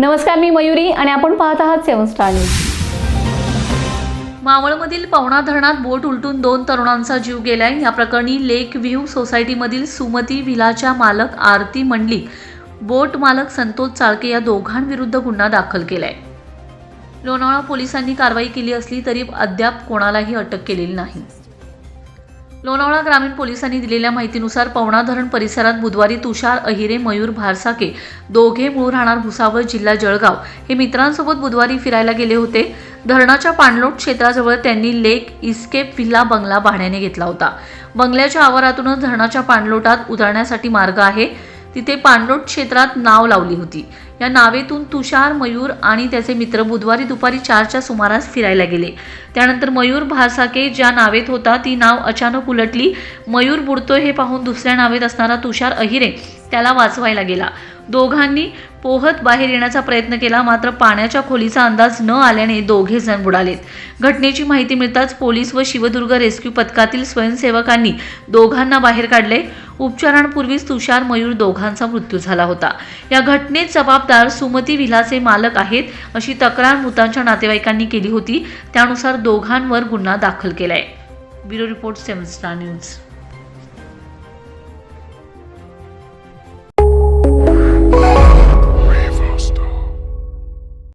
नमस्कार, मी मयुरी आणि आपण पाहत आहात 7 स्टार न्यूज। मावळमधील पवना धरणात बोट उलटून 2 तरुणांचा जीव गेलाय। या प्रकरणी लेक व्ह्यू सोसायटीमधील सुमती विलाच्या मालक आरती मंडलिक, बोट मालक संतोष चाळके या दोघांविरुद्ध गुन्हा दाखल केलाय। लोणावळा पोलिसांनी कारवाई केली असली तरी अद्याप कोणालाही अटक केलेली नाही। लोणावळा ग्रामीण पोलिसांनी दिलेल्या माहितीनुसार पवना धरण परिसरात बुधवारी तुषार अहिरे, मयूर भारसाके दोघे मूळ राहणार भुसावळ, जिल्हा जळगाव हे मित्रांसोबत बुधवारी फिरायला गेले होते। धरणाच्या पाणलोट क्षेत्राजवळ त्यांनी लेक इस्केप व्हिला बंगला भाड्याने घेतला होता। बंगल्याच्या आवारातूनच धरणाच्या पाणलोटात उतरण्यासाठी मार्ग आहे। तिथे पाणलोट क्षेत्रात नाव लावली होती। या नावेतून तुषार, मयूर आणि त्याचे मित्र बुधवारी दुपारी 4च्या सुमारास फिरायला गेले। त्यानंतर मयूर भारसाके ज्या नावेत होता ती नाव अचानक उलटली। मयूर बुडतोय हे पाहून दुसऱ्या नावेत असणारा तुषार अहिरे त्याला वाचवायला गेला। दोघांनी पोहत बाहेर येण्याचा प्रयत्न केला, मात्र पाण्याच्या खोलीचा अंदाज न आल्याने दोघे जण बुडालेत। घटनेची माहिती मिळताच पोलीस व शिवदुर्ग रेस्क्यू पथकातील स्वयंसेवकांनी दोघांना बाहेर काढले। उपचारांपूर्वीच तुषार, मयूर दोघांचा मृत्यू झाला होता। या घटनेत जबाबदार सुमती विलाचे मालक आहेत अशी तक्रार मृतांच्या नातेवाईकांनी केली होती। त्यानुसार दोघांवर गुन्हा दाखल केलाय। Bureau report 7 star news.